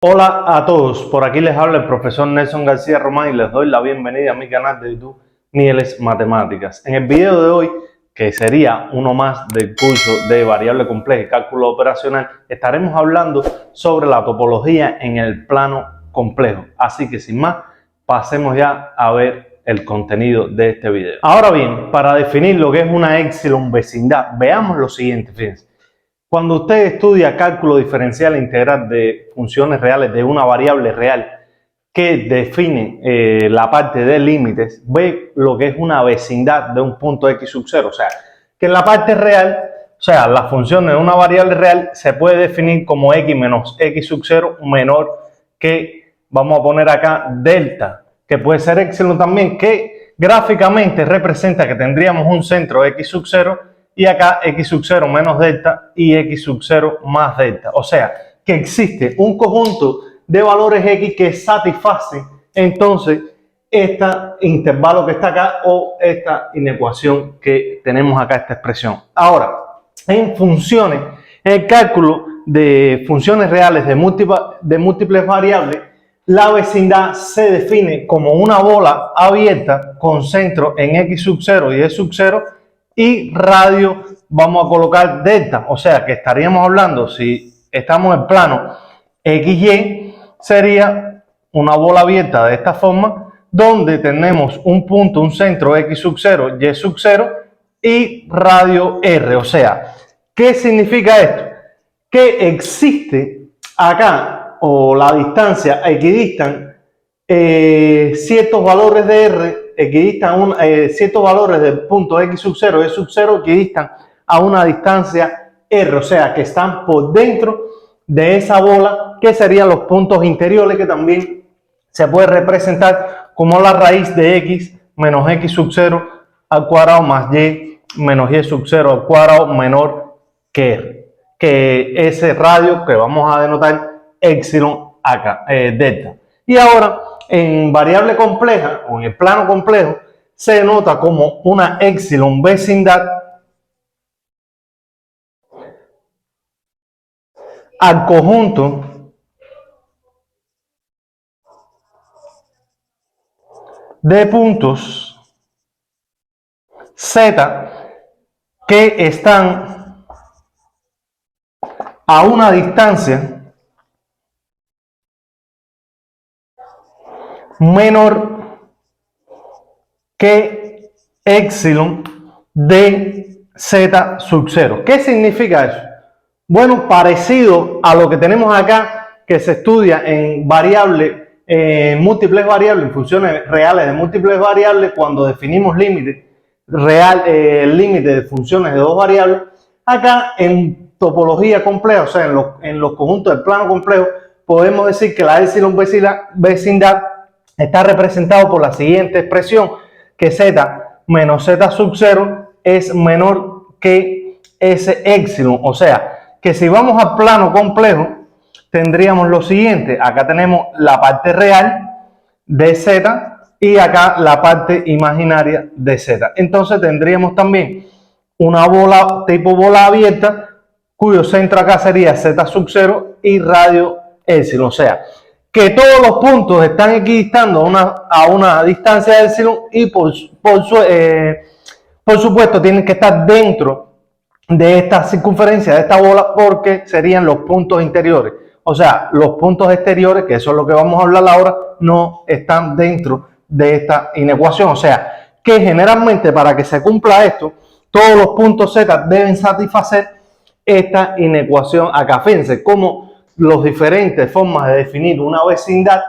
Hola a todos, por aquí les habla el profesor Nelson García Román y les doy la bienvenida a mi canal de YouTube Mieles Matemáticas. En el video de hoy, que sería uno más del curso de variable compleja y cálculo operacional, estaremos hablando sobre la topología en el plano complejo. Así que sin más, pasemos ya a ver el contenido de este video. Ahora bien, para definir lo que es una épsilon vecindad, veamos lo siguiente, fíjense. Cuando usted estudia cálculo diferencial e integral de funciones reales de una variable real que define la parte de límites, ve lo que es una vecindad de un punto x sub 0. O sea, que en la parte real, o sea, la función de una variable real se puede definir como x menos x sub 0 menor que, vamos a poner acá, delta, que puede ser epsilon también, que gráficamente representa que tendríamos un centro x sub 0 y acá x sub 0 menos delta y x sub 0 más delta. O sea, que existe un conjunto de valores x que satisface entonces este intervalo que está acá o esta inecuación que tenemos acá, esta expresión. Ahora, en funciones, en el cálculo de funciones reales de múltiples variables, la vecindad se define como una bola abierta con centro en x sub 0 y y sub 0 y radio vamos a colocar delta. O sea que estaríamos hablando, si estamos en plano XY, sería una bola abierta de esta forma, donde tenemos un punto, un centro x sub 0, y sub 0 y radio R. O sea, ¿qué significa esto? Que existe acá, o la distancia equidistan ciertos valores de R, equidistan ciertos valores del punto x sub 0 y sub 0 equidistan a una distancia R, o sea que están por dentro de esa bola, que serían los puntos interiores, que también se puede representar como la raíz de x menos x sub 0 al cuadrado más y menos y sub 0 al cuadrado menor que R, que ese radio que vamos a denotar epsilon acá, delta. Y ahora, en variable compleja o en el plano complejo, se denota como una epsilon vecindad al conjunto de puntos Z que están a una distancia menor que epsilon de Z sub 0. ¿Qué significa eso? Bueno, parecido a lo que tenemos acá, que se estudia en variables, múltiples variables, en funciones reales de múltiples variables, cuando definimos límite real, límite de funciones de dos variables. Acá en topología compleja, o sea, en los conjuntos del plano complejo, podemos decir que la epsilon vecindad está representado por la siguiente expresión, que z menos z sub 0 es menor que ese epsilon. O sea, que si vamos al plano complejo, tendríamos lo siguiente. Acá tenemos la parte real de z y acá la parte imaginaria de z. Entonces tendríamos también una bola tipo bola abierta, cuyo centro acá sería z sub 0 y radio epsilon. O sea, que todos los puntos están equidistando a una distancia de epsilon y por supuesto tienen que estar dentro de esta circunferencia, de esta bola, porque serían los puntos interiores. O sea, los puntos exteriores, que eso es lo que vamos a hablar ahora, no están dentro de esta inecuación. O sea, que generalmente para que se cumpla esto, todos los puntos Z deben satisfacer esta inecuación acá. Fíjense cómo las diferentes formas de definir una vecindad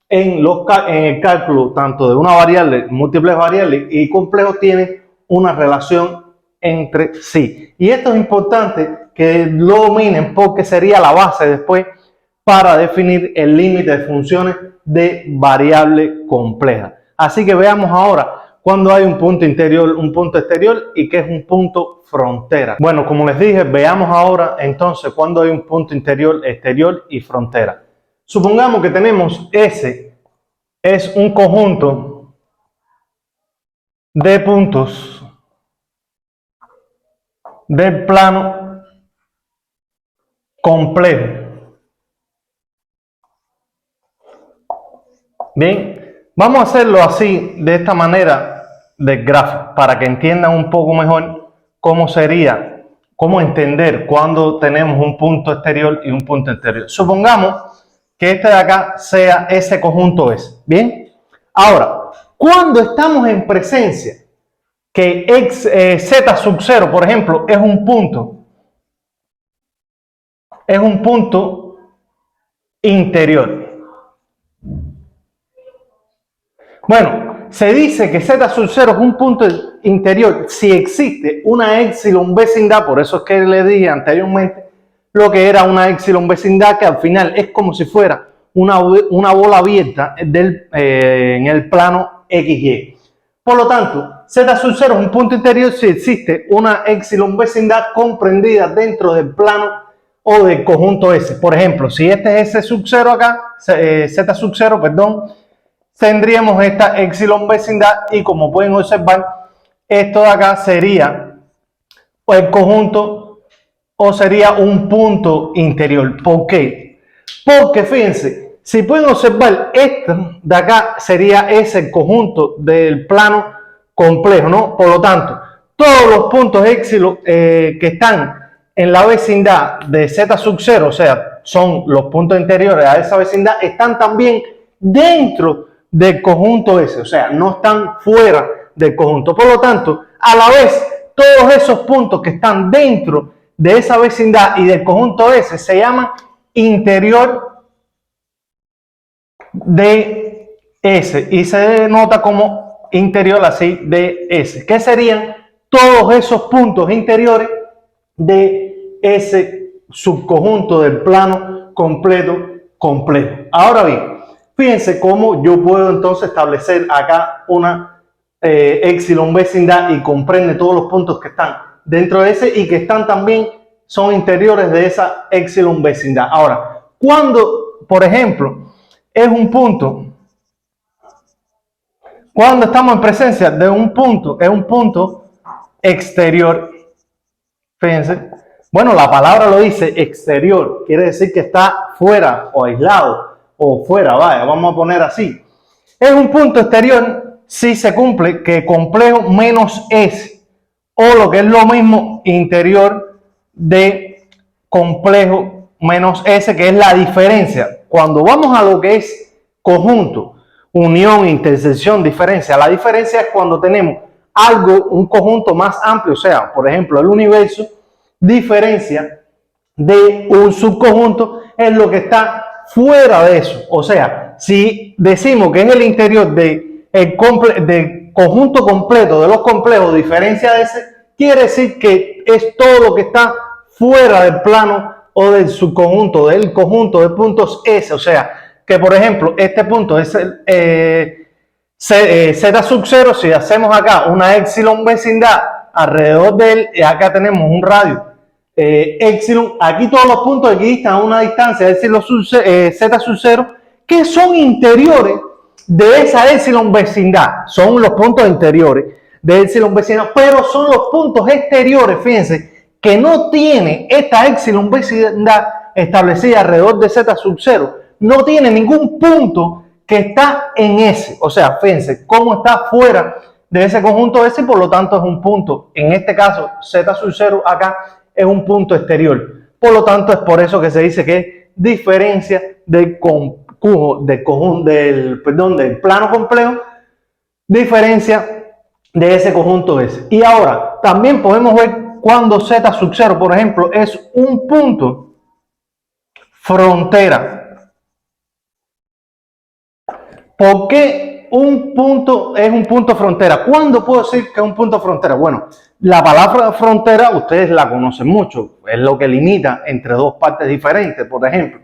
en el cálculo tanto de una variable, múltiples variables y complejos tienen una relación entre sí. Y esto es importante que lo dominen porque sería la base después para definir el límite de funciones de variable compleja. Así que veamos ahora cuando hay un punto interior, un punto exterior y qué es un punto frontera. Bueno, como les dije, veamos ahora entonces cuando hay un punto interior, exterior y frontera. Supongamos que tenemos S es un conjunto de puntos del plano complejo. Bien, vamos a hacerlo así, de esta manera del gráfico, para que entiendan un poco mejor cómo sería, cómo entender cuando tenemos un punto exterior y un punto interior. Supongamos que este de acá sea ese conjunto S. Bien, ahora, cuando estamos en presencia que z sub 0, por ejemplo, es un punto interior. Bueno, se dice que z sub 0 es un punto interior si existe una épsilon vecindad, por eso es que le dije anteriormente lo que era una épsilon vecindad, que al final es como si fuera una bola abierta en el plano XY. Por lo tanto, z sub 0 es un punto interior si existe una épsilon vecindad comprendida dentro del plano o del conjunto S. Por ejemplo, si este es S sub 0 acá, z sub 0, perdón, tendríamos esta épsilon vecindad y como pueden observar, esto de acá sería el conjunto o sería un punto interior. ¿Por qué? Porque fíjense, si pueden observar, esto de acá sería ese conjunto del plano complejo, ¿no? Por lo tanto, todos los puntos épsilon que están en la vecindad de z sub 0, o sea, son los puntos interiores a esa vecindad, están también dentro del conjunto S, o sea, no están fuera del conjunto. Por lo tanto, a la vez, todos esos puntos que están dentro de esa vecindad y del conjunto S se llaman interior de S y se denota como interior así de S, que serían todos esos puntos interiores de ese subconjunto del plano completo complejo. Ahora bien, fíjense cómo yo puedo entonces establecer acá una épsilon vecindad y comprende todos los puntos que están dentro de ese y que están también son interiores de esa épsilon vecindad. Ahora, cuando, por ejemplo, es un punto, cuando estamos en presencia de un punto, es un punto exterior, fíjense, bueno, la palabra lo dice exterior, quiere decir que está fuera o aislado o fuera, vaya, vamos a poner así. Es un punto exterior si se cumple que complejo menos S, o lo que es lo mismo, interior de complejo menos S, que es la diferencia. Cuando vamos a lo que es conjunto, unión, intersección, diferencia, la diferencia es cuando tenemos algo, un conjunto más amplio, o sea, por ejemplo, el universo, diferencia de un subconjunto es lo que está fuera de eso. O sea, si decimos que es el interior de conjunto completo de los complejos, diferencia de ese, quiere decir que es todo lo que está fuera del plano o del subconjunto, del conjunto de puntos S. O sea, que por ejemplo, este punto es el z sub 0, si hacemos acá una épsilon vecindad alrededor de él, y acá tenemos un radio épsilon, aquí todos los puntos equidistan a una distancia de z sub 0, que son interiores de esa épsilon vecindad, son los puntos interiores de épsilon vecindad, pero son los puntos exteriores, fíjense, que no tiene esta épsilon vecindad establecida alrededor de z sub 0, no tiene ningún punto que está en S, o sea, fíjense cómo está fuera de ese conjunto S, por lo tanto es un punto, en este caso z sub 0 acá es un punto exterior, por lo tanto es por eso que se dice que es diferencia del plano complejo, diferencia de ese conjunto S. Y ahora también podemos ver cuando z sub 0, por ejemplo, es un punto frontera. ¿Por qué un punto es un punto frontera? ¿Cuándo puedo decir que es un punto frontera? Bueno, la palabra frontera ustedes la conocen mucho, es lo que limita entre dos partes diferentes. Por ejemplo,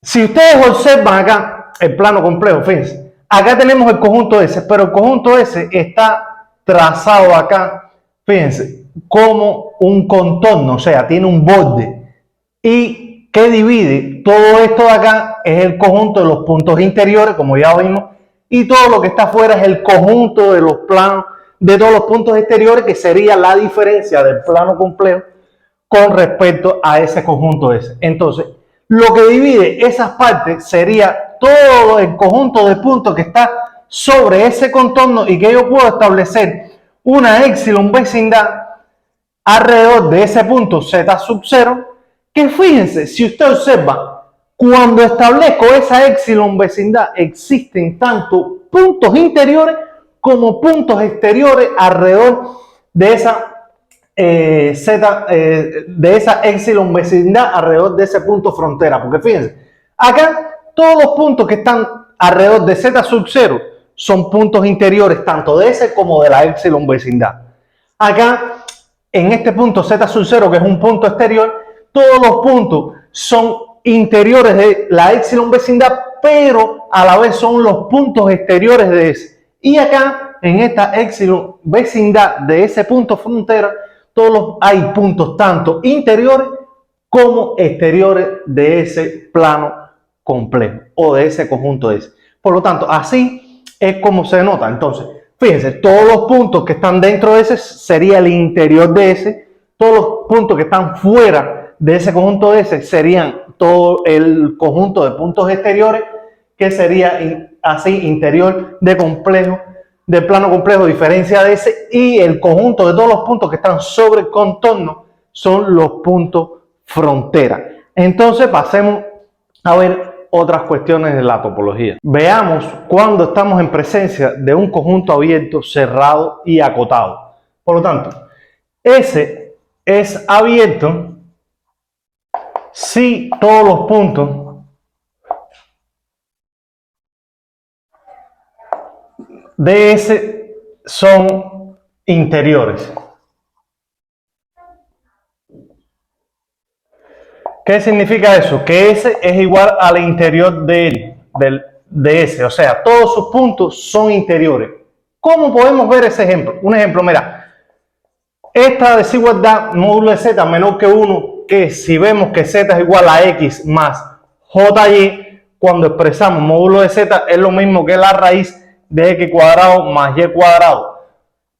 si ustedes observan acá el plano complejo, fíjense, acá tenemos el conjunto S, pero el conjunto S está trazado acá, fíjense, como un contorno, o sea, tiene un borde. Y que divide todo esto de acá es el conjunto de los puntos interiores, como ya vimos, y todo lo que está afuera es el conjunto de los planos de todos los puntos exteriores, que sería la diferencia del plano complejo con respecto a ese conjunto S. Entonces, lo que divide esas partes sería todo el conjunto de puntos que está sobre ese contorno y que yo puedo establecer una épsilon vecindad alrededor de ese punto z sub 0, que fíjense, si usted observa, cuando establezco esa épsilon vecindad existen tanto puntos interiores como puntos exteriores alrededor de esa de esa épsilon vecindad alrededor de ese punto frontera, porque fíjense, acá todos los puntos que están alrededor de z sub 0 son puntos interiores tanto de ese como de la épsilon vecindad. Acá en este punto z sub 0, que es un punto exterior, todos los puntos son interiores de la épsilon vecindad, pero a la vez son los puntos exteriores de ese. Y acá en esta épsilon vecindad de ese punto frontera hay puntos tanto interiores como exteriores de ese plano complejo o de ese conjunto de ese. Por lo tanto, así es como se nota. Entonces, fíjense, todos los puntos que están dentro de ese sería el interior de ese, todos los puntos que están fuera de ese conjunto de ese serían todo el conjunto de puntos exteriores, que sería así interior de complejo, de plano complejo, diferencia de ese, y el conjunto de todos los puntos que están sobre el contorno son los puntos frontera. Entonces pasemos a ver otras cuestiones de la topología. Veamos cuando estamos en presencia de un conjunto abierto, cerrado y acotado. Por lo tanto, ese es abierto si todos los puntos de ese son interiores. ¿Qué significa eso? Que ese es igual al interior de ese, o sea, todos sus puntos son interiores. ¿Cómo podemos ver ese ejemplo? Un ejemplo, mira, esta desigualdad módulo de z menor que 1, que si vemos que z es igual a x más jy, cuando expresamos módulo de z es lo mismo que la raíz de x cuadrado más y cuadrado.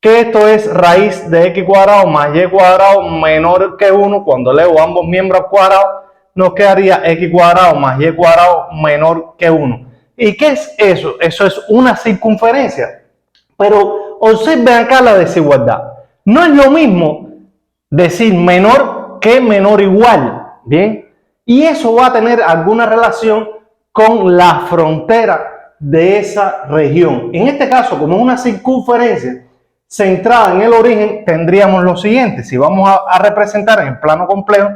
Que esto es raíz de x cuadrado más y cuadrado menor que 1. Cuando elevo ambos miembros al cuadrado, nos quedaría x cuadrado más y cuadrado menor que 1. ¿Y qué es eso? Eso es una circunferencia. Pero observen acá la desigualdad. No es lo mismo decir menor que menor igual. ¿Bien? Y eso va a tener alguna relación con la frontera de esa región. En este caso, como es una circunferencia centrada en el origen, tendríamos lo siguiente. Si vamos a representar en el plano complejo,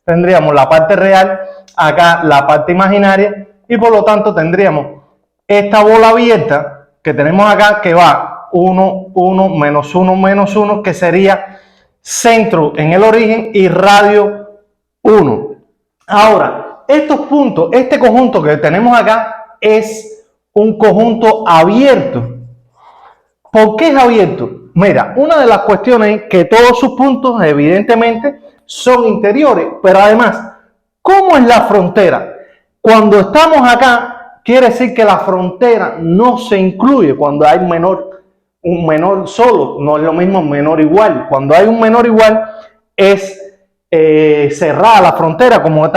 tendríamos la parte real, acá la parte imaginaria, y por lo tanto tendríamos esta bola abierta que tenemos acá, que va 1, 1, menos 1, menos 1, que sería centro en el origen y radio 1. Ahora, estos puntos, este conjunto que tenemos acá es un conjunto abierto. ¿Por qué es abierto? Mira, una de las cuestiones es que todos sus puntos evidentemente son interiores, pero además, ¿cómo es la frontera? Cuando estamos acá, quiere decir que la frontera no se incluye cuando hay un menor solo, no es lo mismo menor igual. Cuando hay un menor igual es cerrada la frontera, como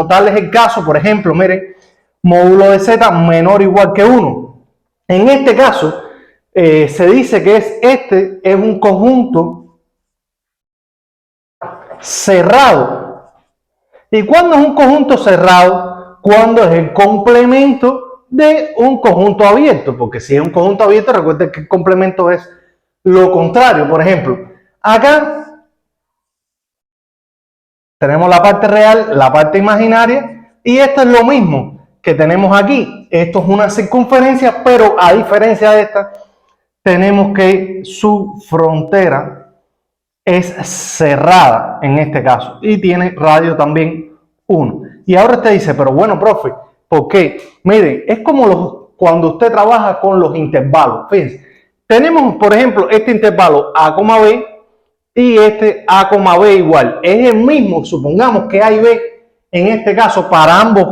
tal es el caso, por ejemplo, miren, módulo de z menor o igual que 1. En este caso, se dice que este es un conjunto cerrado. ¿Y cuándo es un conjunto cerrado? Cuando es el complemento de un conjunto abierto. Porque si es un conjunto abierto, recuerden que el complemento es lo contrario. Por ejemplo, acá tenemos la parte real, la parte imaginaria, y esto es lo mismo que tenemos aquí. Esto es una circunferencia, pero a diferencia de esta, tenemos que su frontera es cerrada en este caso y tiene radio también 1. Y ahora usted dice, pero bueno, profe, ¿por qué? Miren, es como cuando usted trabaja con los intervalos. Fíjense, tenemos, por ejemplo, este intervalo A, B y este A, B igual. Es el mismo, supongamos que A y B en este caso para ambos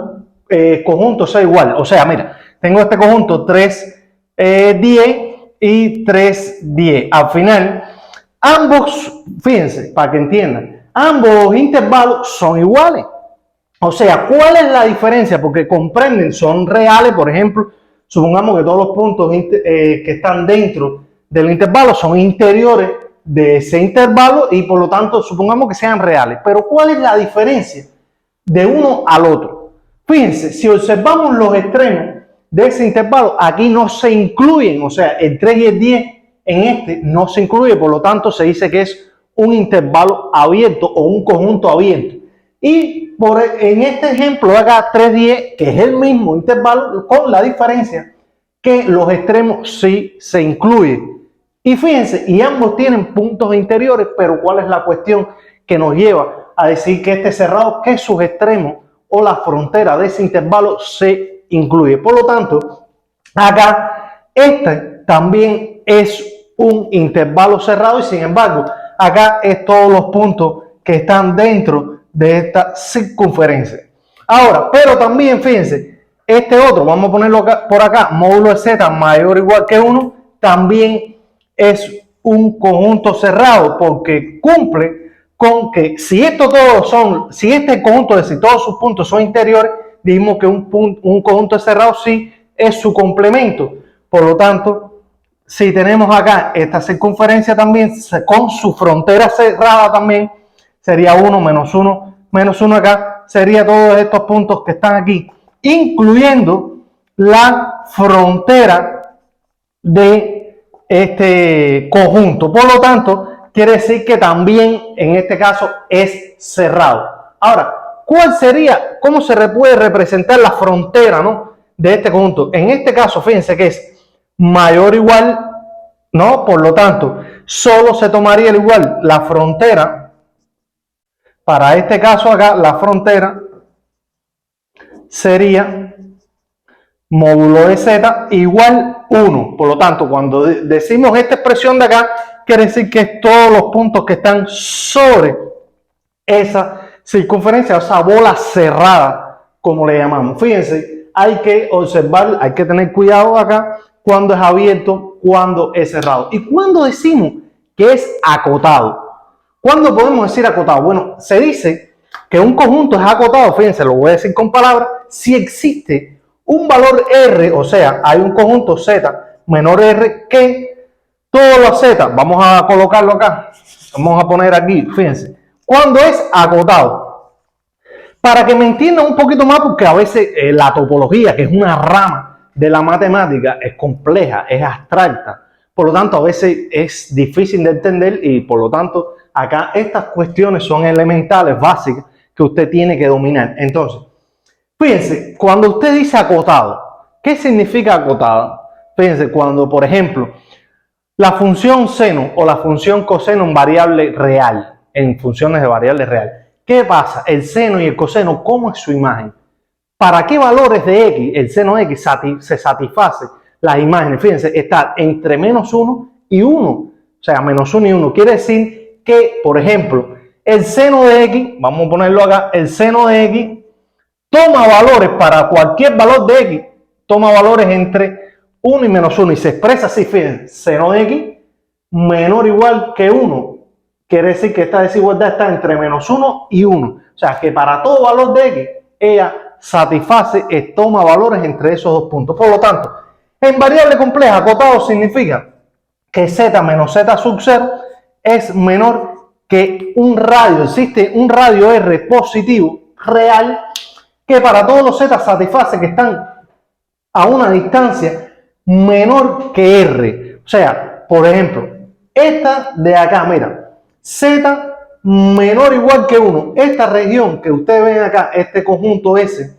conjuntos es igual. O sea, mira, tengo este conjunto 3, 10 y 3, 10. Al final, ambos, fíjense, para que entiendan, ambos intervalos son iguales. O sea, ¿cuál es la diferencia? Porque comprenden, son reales, por ejemplo, supongamos que todos los puntos que están dentro del intervalo son interiores de ese intervalo y por lo tanto supongamos que sean reales. Pero ¿cuál es la diferencia de uno al otro? Fíjense, si observamos los extremos de ese intervalo, aquí no se incluyen, o sea, el 3 y el 10 en este no se incluye, por lo tanto se dice que es un intervalo abierto o un conjunto abierto. Y en este ejemplo de acá, 310, que es el mismo intervalo, con la diferencia que los extremos sí se incluyen. Y fíjense, y ambos tienen puntos interiores, pero ¿cuál es la cuestión que nos lleva a decir que este cerrado, que sus extremos o la frontera de ese intervalo se incluye? Por lo tanto, acá este también es un intervalo cerrado y sin embargo, acá es todos los puntos que están dentro de esta circunferencia. Ahora, pero también fíjense, este otro, vamos a ponerlo acá, por acá, módulo de z mayor o igual que 1, también es un conjunto cerrado porque cumple con que si estos todos son, si este conjunto, es decir, todos sus puntos son interiores, dijimos que un conjunto cerrado sí es su complemento. Por lo tanto, si tenemos acá esta circunferencia también con su frontera cerrada también, sería 1 menos 1 menos 1 acá, sería todos estos puntos que están aquí, incluyendo la frontera de este conjunto. Por lo tanto, quiere decir que también en este caso es cerrado. Ahora, ¿cuál sería, cómo se puede representar la frontera, ¿no?, de este conjunto? En este caso, fíjense que es mayor o igual, ¿no? Por lo tanto, solo se tomaría el igual la frontera. Para este caso acá, la frontera sería módulo de z igual 1. Por lo tanto, cuando decimos esta expresión de acá, quiere decir que es todos los puntos que están sobre esa circunferencia, o esa bola cerrada, como le llamamos. Fíjense, hay que observar, hay que tener cuidado acá cuando es abierto, cuando es cerrado. Y cuando decimos que es acotado. ¿Cuándo podemos decir acotado? Bueno, se dice que un conjunto es acotado, fíjense, lo voy a decir con palabras, si existe un valor R, o sea, hay un conjunto Z menor R que todos los Z, vamos a colocarlo acá, vamos a poner aquí, fíjense, cuando es acotado. Para que me entiendan un poquito más, porque a veces la topología, que es una rama de la matemática, es compleja, es abstracta, por lo tanto a veces es difícil de entender y por lo tanto acá estas cuestiones son elementales, básicas, que usted tiene que dominar. Entonces, fíjense, cuando usted dice acotado, ¿qué significa acotado? Fíjense, cuando, por ejemplo, la función seno o la función coseno en variable real, en funciones de variable real, ¿qué pasa? El seno y el coseno, ¿cómo es su imagen? ¿Para qué valores de x el seno de x se satisface las imágenes? Fíjense, está entre menos 1 y 1. O sea, menos 1 y 1. Quiere decir que, por ejemplo, el seno de x, vamos a ponerlo acá, el seno de x toma valores para cualquier valor de x, toma valores entre 1 y menos 1 y se expresa así, fíjense, seno de x menor o igual que 1. Quiere decir que esta desigualdad está entre menos 1 y 1. O sea, que para todo valor de x, ella satisface, toma valores entre esos dos puntos. Por lo tanto, en variable compleja, acotado significa que z menos z sub 0 es menor que un radio. Existe un radio R positivo real que para todos los z satisface que están a una distancia menor que R. O sea, por ejemplo, esta de acá, mira, z menor o igual que 1. Esta región que ustedes ven acá, este conjunto S,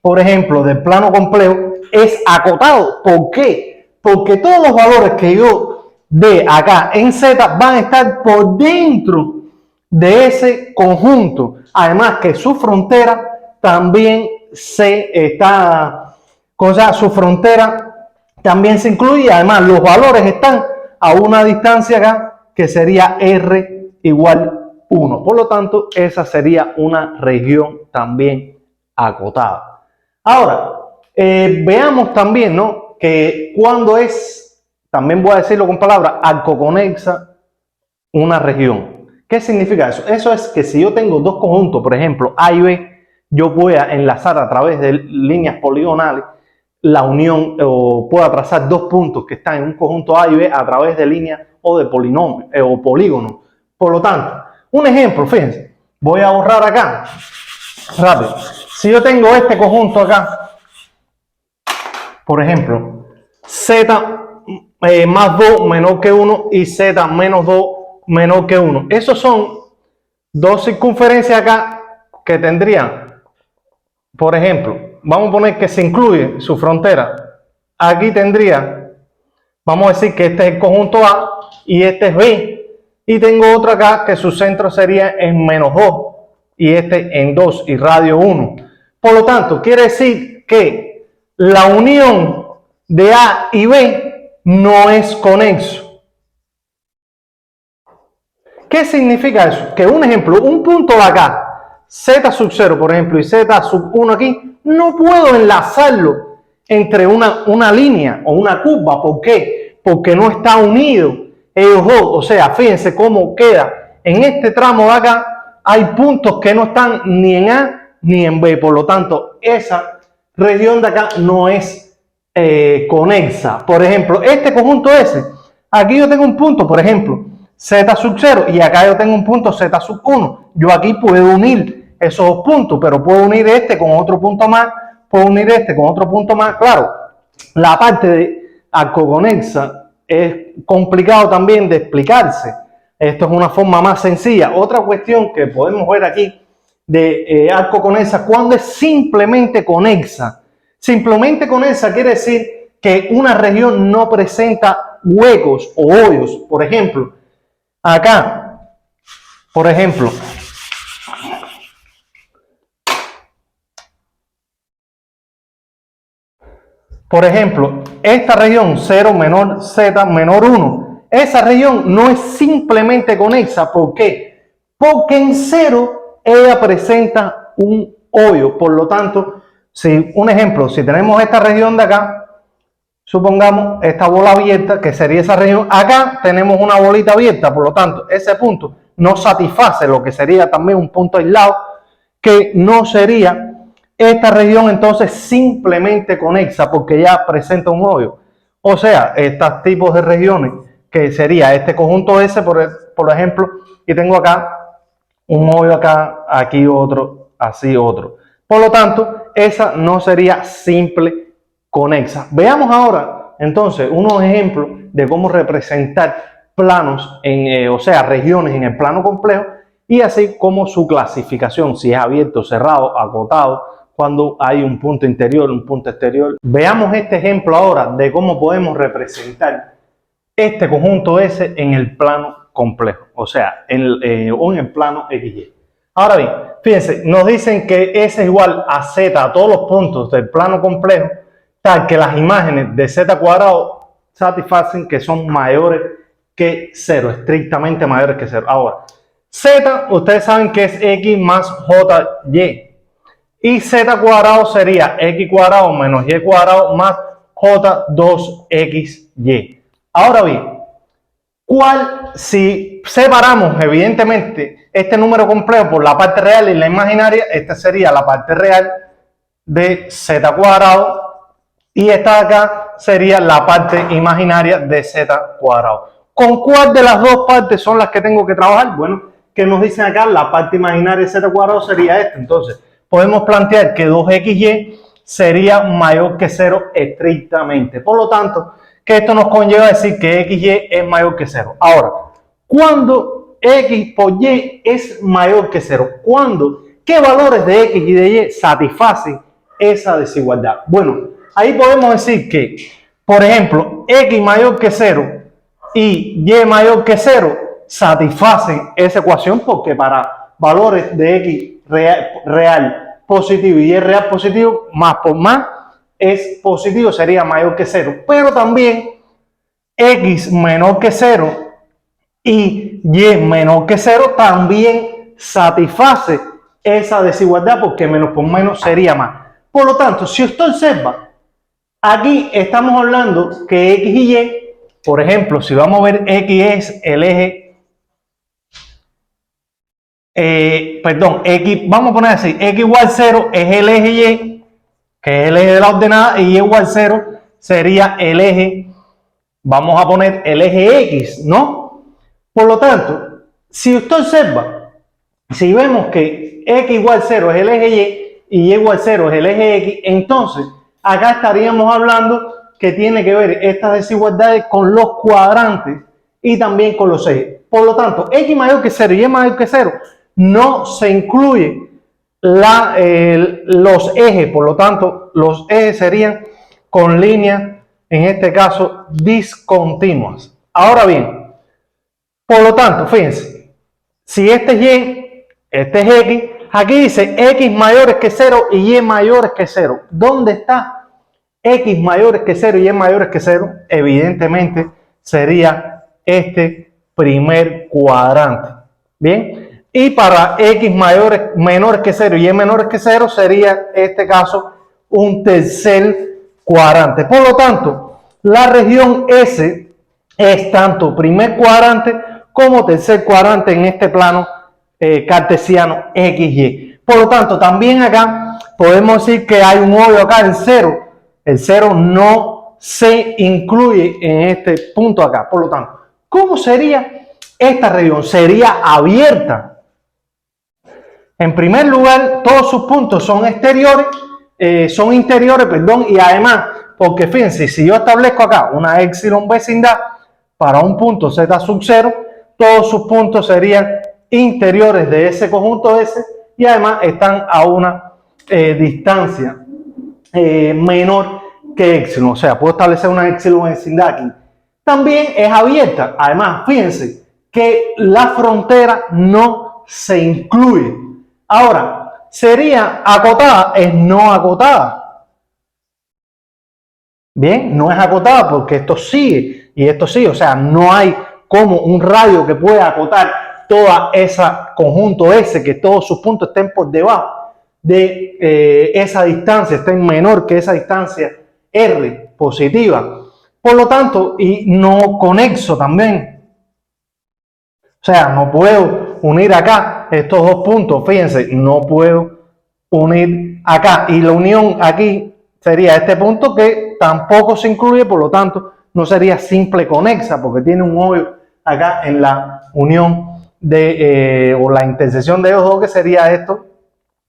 por ejemplo, del plano complejo, es acotado. ¿Por qué? Porque todos los valores que yo dé acá en Z van a estar por dentro de ese conjunto. Además que su frontera también su frontera también se incluye. Además, los valores están a una distancia acá que sería R igual 1. Por lo tanto, esa sería una región también acotada. Ahora, veamos también, ¿no?, que cuando es, también voy a decirlo con palabras, arcoconexa una región. ¿Qué significa eso? Eso es que si yo tengo dos conjuntos, por ejemplo, A y B, yo pueda enlazar a través de líneas poligonales la unión, o pueda trazar dos puntos que están en un conjunto A y B a través de líneas o de polinomios o polígonos. Por lo tanto, un ejemplo, fíjense, voy a borrar acá, rápido. Si yo tengo este conjunto acá, por ejemplo, Z más 2 menor que 1 y Z menos 2 menor que 1. Esos son dos circunferencias acá que tendrían, por ejemplo, vamos a poner que se incluye su frontera. Aquí tendría, vamos a decir que este es el conjunto A y este es B. Y tengo otro acá que su centro sería en menos 2 y este en 2 y radio 1. Por lo tanto, quiere decir que la unión de A y B no es conexo. ¿Qué significa eso? Que un ejemplo, un punto de acá, Z sub 0, por ejemplo, y Z sub 1 aquí, no puedo enlazarlo entre una línea o una curva. ¿Por qué? Porque no está unido ellos dos. O sea, fíjense cómo queda. En este tramo de acá hay puntos que no están ni en A ni en B. Por lo tanto, esa región de acá no es conexa. Por ejemplo, este conjunto S, aquí yo tengo un punto, por ejemplo, Z sub 0 y acá yo tengo un punto Z sub 1. Yo aquí puedo unir esos dos puntos, pero puedo unir este con otro punto más, puedo unir este con otro punto más. Claro, la parte de arcoconexa es complicado también de explicarse. Esto es una forma más sencilla. Otra cuestión que podemos ver aquí de arcoconexa, cuando es simplemente conexa. Simplemente conexa quiere decir que una región no presenta huecos o hoyos. Por ejemplo, acá, por ejemplo, esta región 0 menor Z menor 1, esa región no es simplemente conexa. ¿Por qué? Porque en 0 ella presenta un hoyo. Por lo tanto, si un ejemplo, si tenemos esta región de acá, supongamos esta bola abierta, que sería esa región, acá tenemos una bolita abierta, por lo tanto, ese punto no satisface lo que sería también un punto aislado, que no sería esta región entonces simplemente conexa, porque ya presenta un hoyo. O sea, estos tipos de regiones, que sería este conjunto S, por ejemplo, y tengo acá un hoyo acá, aquí otro, así otro. Por lo tanto, esa no sería simple conexa. Veamos ahora entonces unos ejemplos de cómo representar planos, o sea, regiones en el plano complejo, y así como su clasificación, si es abierto, cerrado, acotado, cuando hay un punto interior, un punto exterior. Veamos este ejemplo ahora de cómo podemos representar este conjunto S en el plano complejo, o sea, o en el plano XY. Ahora bien, fíjense, nos dicen que S es igual a Z a todos los puntos del plano complejo, tal que las imágenes de Z cuadrado satisfacen que son mayores que 0, estrictamente mayores que 0. Ahora, Z, ustedes saben que es X más JY. Y Z cuadrado sería X cuadrado menos Y cuadrado más J2XY. Ahora bien, si separamos evidentemente este número complejo por la parte real y la imaginaria, esta sería la parte real de Z cuadrado y esta de acá sería la parte imaginaria de Z cuadrado. ¿Con cuál de las dos partes son las que tengo que trabajar? Bueno, que nos dicen acá, la parte imaginaria de Z cuadrado sería esta. Entonces, podemos plantear que 2XY sería mayor que 0 estrictamente. Por lo tanto, que esto nos conlleva a decir que XY es mayor que 0. Ahora, ¿cuándo X por Y es mayor que 0? ¿Cuándo? ¿Qué valores de X y de Y satisfacen esa desigualdad? Bueno, ahí podemos decir que, por ejemplo, X mayor que 0 y Y mayor que 0 satisfacen esa ecuación, porque para valores de X real positivo y Y real positivo, más por más es positivo, sería mayor que 0. Pero también X menor que 0 y Y menor que 0 también satisface esa desigualdad, porque menos por menos sería más. Por lo tanto, si usted observa, aquí estamos hablando que X y Y, por ejemplo, si vamos a ver X es el eje X, vamos a poner así, X igual 0 es el eje Y, que es el eje de la ordenada, y Y igual 0 sería el eje, vamos a poner el eje X, ¿no? Por lo tanto, si usted observa, si vemos que X igual 0 es el eje Y y igual 0 es el eje X, entonces acá estaríamos hablando que tiene que ver estas desigualdades con los cuadrantes y también con los ejes. Por lo tanto, X mayor que 0 y Y mayor que 0 no se incluye los ejes. Por lo tanto, los ejes serían con líneas, en este caso, discontinuas. Ahora bien, por lo tanto, fíjense, si este es Y, este es X, aquí dice X mayores que 0 y Y mayores que 0. ¿Dónde está X mayores que 0 y Y mayores que 0? Evidentemente sería este primer cuadrante. Bien, y para X menores que 0 y Y menores que 0 sería este caso un tercer cuadrante. Por lo tanto, la región S es tanto primer cuadrante como tercer cuadrante en este plano cartesiano XY. Por lo tanto, también acá podemos decir que hay un hoyo acá en 0. El 0 no se incluye en este punto acá. Por lo tanto, ¿cómo sería esta región? Sería abierta. En primer lugar, todos sus puntos son interiores, y además, porque fíjense, si yo establezco acá una epsilon vecindad para un punto z sub 0, todos sus puntos serían interiores de ese conjunto S y además están a una distancia menor que epsilon. O sea, puedo establecer una epsilon vecindad aquí. También es abierta. Además, fíjense que la frontera no se incluye. Ahora, sería acotada, es no acotada. Bien, no es acotada porque esto sigue y esto sigue. O sea, no hay como un radio que pueda acotar toda esa conjunto S, que todos sus puntos estén por debajo de esa distancia, estén menor que esa distancia R positiva. Por lo tanto, y no conexo también. O sea, no puedo unir acá estos dos puntos. Fíjense, no puedo unir acá. Y la unión aquí sería este punto que tampoco se incluye, por lo tanto, no sería simple conexa porque tiene un hoyo acá en la unión o la intersección de los dos, que sería esto.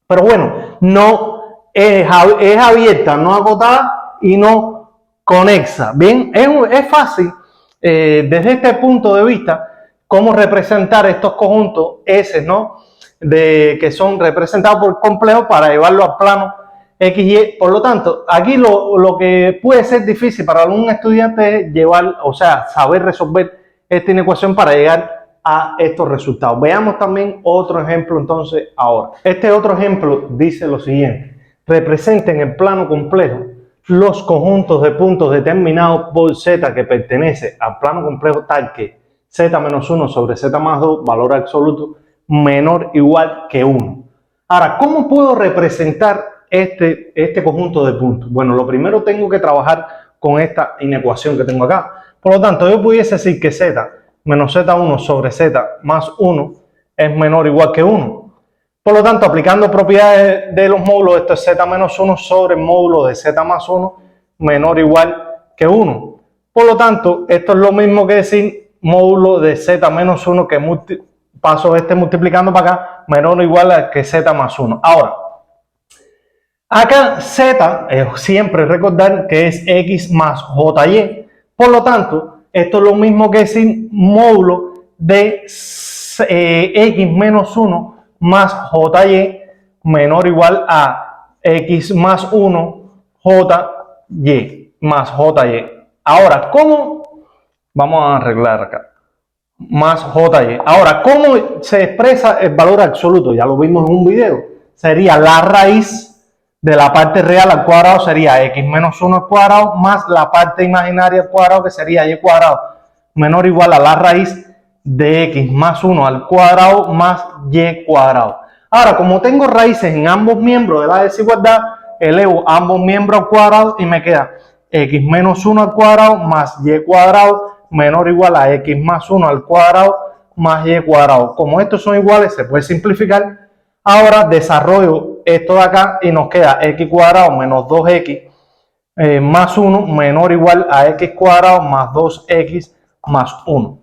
Pero bueno, no es abierta, no acotada y no conexa. Bien, es fácil desde este punto de vista cómo representar estos conjuntos S, ¿no? Que son representados por complejos para llevarlo al plano XY. Por lo tanto, aquí lo que puede ser difícil para algún estudiante es saber resolver esta inecuación para llegar a estos resultados. Veamos también otro ejemplo entonces ahora. Este otro ejemplo dice lo siguiente: representa en el plano complejo los conjuntos de puntos determinados por Z que pertenece al plano complejo tal que Z menos 1 sobre Z más 2, valor absoluto menor o igual que 1. Ahora, ¿cómo puedo representar este conjunto de puntos? Bueno, lo primero tengo que trabajar con esta inecuación que tengo acá. Por lo tanto, yo pudiese decir que Z menos Z1 sobre Z más 1 es menor o igual que 1. Por lo tanto, aplicando propiedades de los módulos, esto es Z menos 1 sobre el módulo de Z más 1 menor o igual que 1. Por lo tanto, esto es lo mismo que decir módulo de Z menos 1 que paso multiplicando para acá, menor o igual a que Z más 1. Ahora, acá Z, siempre recordar que es X más JY. Por lo tanto, esto es lo mismo que decir módulo de X menos 1 más JY menor o igual a X más 1 JY más JY. Ahora, ¿cómo? Vamos a arreglar acá. Más JY. Ahora, ¿cómo se expresa el valor absoluto? Ya lo vimos en un video. Sería la raíz de la parte real al cuadrado, sería X menos 1 al cuadrado, más la parte imaginaria al cuadrado, que sería Y cuadrado, menor o igual a la raíz de X más 1 al cuadrado más Y cuadrado. Ahora, como tengo raíces en ambos miembros de la desigualdad, elevo ambos miembros al cuadrado y me queda X menos 1 al cuadrado más Y cuadrado menor o igual a X más 1 al cuadrado más y cuadrado. Como estos son iguales, se puede simplificar. Ahora desarrollo esto de acá y nos queda x cuadrado menos 2x más 1 menor o igual a x cuadrado más 2x más 1.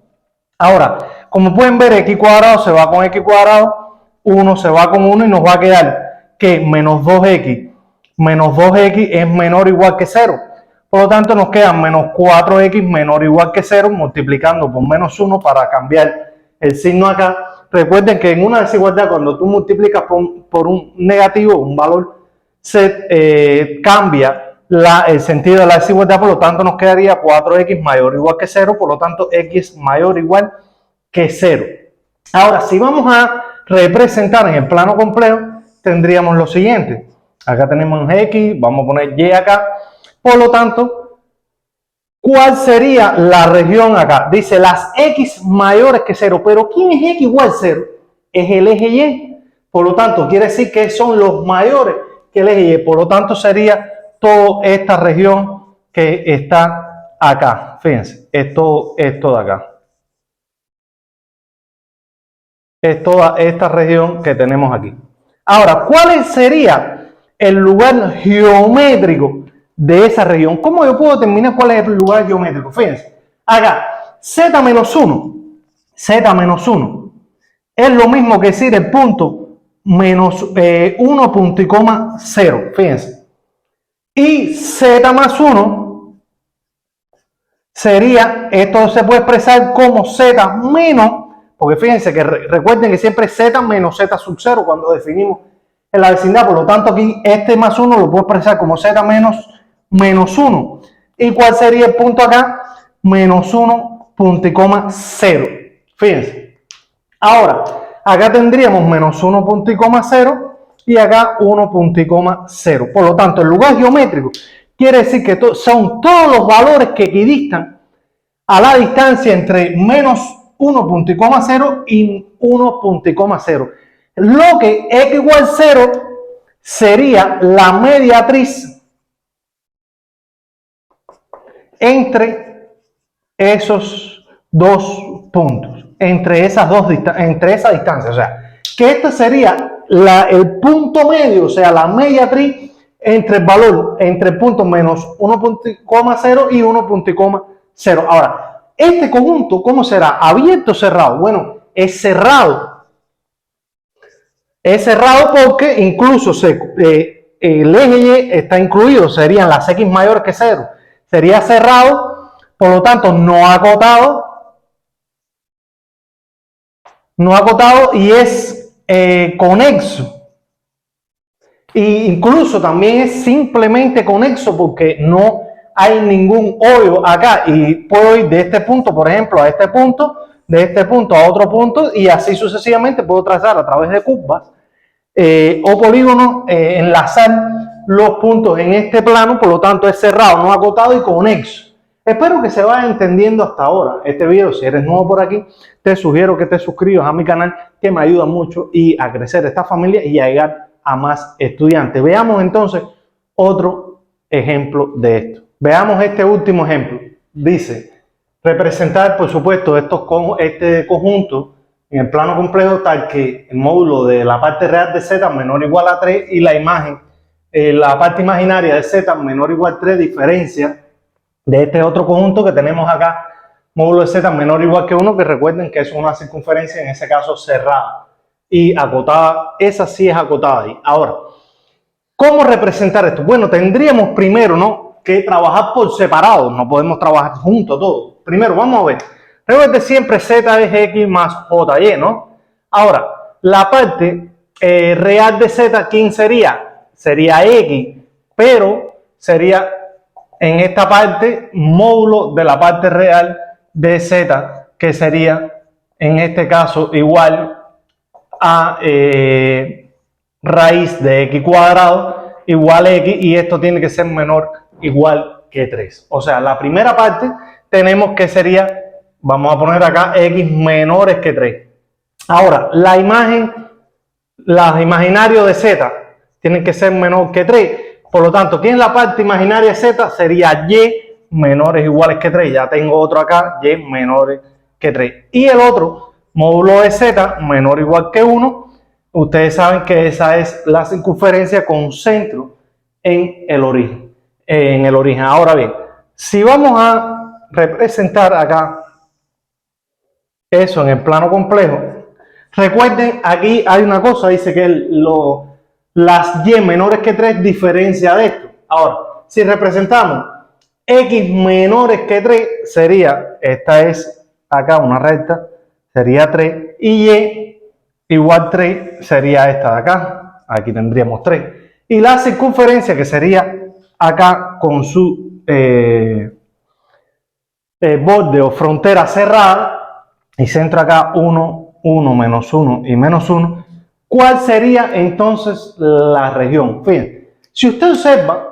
Ahora, como pueden ver, x cuadrado se va con x cuadrado, 1 se va con 1 y nos va a quedar que menos 2x es menor o igual que 0. Por lo tanto, nos queda menos 4x menor o igual que 0, multiplicando por menos 1 para cambiar el signo acá. Recuerden que en una desigualdad, cuando tú multiplicas por un negativo, un valor, se cambia el sentido de la desigualdad. Por lo tanto, nos quedaría 4x mayor o igual que 0, por lo tanto, x mayor o igual que 0. Ahora, si vamos a representar en el plano complejo, tendríamos lo siguiente. Acá tenemos x, vamos a poner y acá. Por lo tanto, ¿cuál sería la región acá? Dice las x mayores que 0. Pero ¿quién es x igual a 0? Es el eje y. Por lo tanto, quiere decir que son los mayores que el eje y. Por lo tanto, sería toda esta región que está acá. Fíjense, es todo esto de acá. Es toda esta región que tenemos aquí. Ahora, ¿cuál sería el lugar geométrico de esa región? ¿Cómo yo puedo determinar cuál es el lugar geométrico? Fíjense, acá, z menos 1 es lo mismo que decir el punto menos 1.0. Fíjense. Y z más 1 sería, esto se puede expresar como z menos, porque fíjense que recuerden que siempre es z menos z sub 0 cuando definimos en la vecindad. Por lo tanto, aquí este más 1 lo puedo expresar como z menos 1. ¿Y cuál sería el punto acá? Menos 1.0. Fíjense. Ahora, acá tendríamos menos 1.0 y acá 1.0. Por lo tanto, el lugar geométrico quiere decir que son todos los valores que equidistan a la distancia entre menos 1.0 y 1.0. Lo que x igual 0 sería la mediatriz entre esos dos puntos, entre esa distancia. O sea, que este sería el punto medio, o sea, la mediatriz entre el valor, entre el punto menos 1.0 y 1.0. Ahora, este conjunto, ¿cómo será? ¿Abierto o cerrado? Bueno, es cerrado. Es cerrado porque incluso el eje y está incluido, serían las x mayores que 0. Sería cerrado, por lo tanto, no acotado y es conexo. Y incluso también es simplemente conexo porque no hay ningún hoyo acá y puedo ir de este punto, por ejemplo, a este punto, de este punto a otro punto y así sucesivamente puedo trazar a través de curvas o polígonos, enlazar los puntos en este plano. Por lo tanto es cerrado, no acotado y conexo. Espero que se vaya entendiendo hasta ahora este video. Si eres nuevo por aquí, te sugiero que te suscribas a mi canal, que me ayuda mucho y a crecer esta familia y a llegar a más estudiantes. Veamos entonces otro ejemplo de esto. Veamos este último ejemplo. Dice, representar, por supuesto, este conjunto en el plano complejo tal que el módulo de la parte real de z menor o igual a 3 y la imagen, la parte imaginaria de z menor o igual a 3 diferencia de este otro conjunto que tenemos acá, módulo de z menor o igual que 1, que recuerden que es una circunferencia, en ese caso cerrada y acotada. Esa sí es acotada ahí. Ahora, ¿cómo representar esto? Bueno, tendríamos primero, ¿no?, que trabajar por separado. No podemos trabajar juntos todos. Primero, vamos a ver. Recuerden siempre z es x más jy, ¿no? Ahora, la parte real de z, ¿quién sería? Sería x, pero sería en esta parte módulo de la parte real de z, que sería en este caso igual a raíz de x cuadrado igual a x, y esto tiene que ser menor igual que 3. O sea, la primera parte tenemos que sería, vamos a poner acá, x menores que 3. Ahora, la imagen, los imaginarios de z tienen que ser menor que 3. Por lo tanto, ¿quién es la parte imaginaria de z? Sería y menores iguales que 3. Ya tengo otro acá, y menores que 3. Y el otro, módulo de z menor o igual que 1. Ustedes saben que esa es la circunferencia con centro en el origen. Ahora bien, si vamos a representar acá eso en el plano complejo, recuerden, aquí hay una cosa, dice que las y menores que 3 diferencia de esto. Ahora, si representamos x menores que 3, sería, esta es acá una recta, sería 3, y y igual 3 sería esta de acá, aquí tendríamos 3. Y la circunferencia, que sería acá con su borde o frontera cerrada, y centro acá 1, 1, menos 1 y menos 1, ¿cuál sería entonces la región? Fíjense, si usted observa,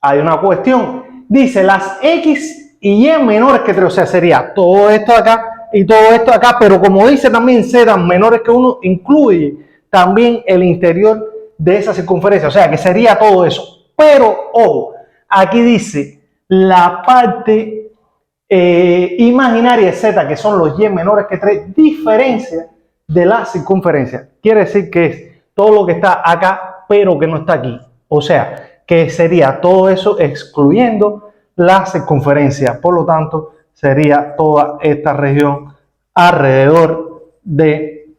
hay una cuestión, dice las x y y menores que 3, o sea, sería todo esto de acá y todo esto de acá, pero como dice también z menores que 1, incluye también el interior de esa circunferencia, o sea, que sería todo eso. Pero, ojo, aquí dice la parte imaginaria de z, que son los y menores que 3, diferencia de la circunferencia. Quiere decir que es todo lo que está acá, pero que no está aquí. O sea, que sería todo eso excluyendo la circunferencia. Por lo tanto, sería toda esta región alrededor de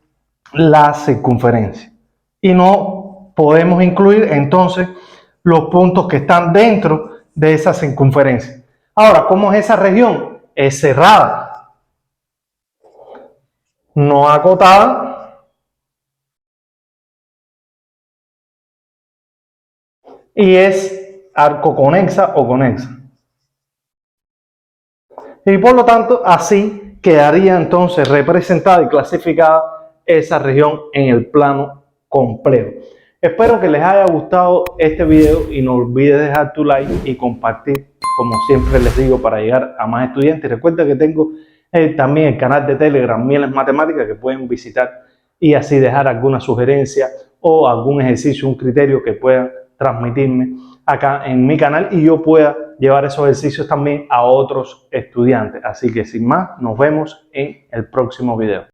la circunferencia. Y no podemos incluir entonces los puntos que están dentro de esa circunferencia. Ahora, ¿cómo es esa región? Es cerrada, no acotada y es arcoconexa o conexa. Y por lo tanto, así quedaría entonces representada y clasificada esa región en el plano complejo. Espero que les haya gustado este video y no olvides dejar tu like y compartir, como siempre les digo, para llegar a más estudiantes. Recuerda que tengo también el canal de Telegram Mieles Matemáticas, que pueden visitar y así dejar alguna sugerencia o algún ejercicio, un criterio que puedan transmitirme acá en mi canal y yo pueda llevar esos ejercicios también a otros estudiantes. Así que sin más, nos vemos en el próximo video.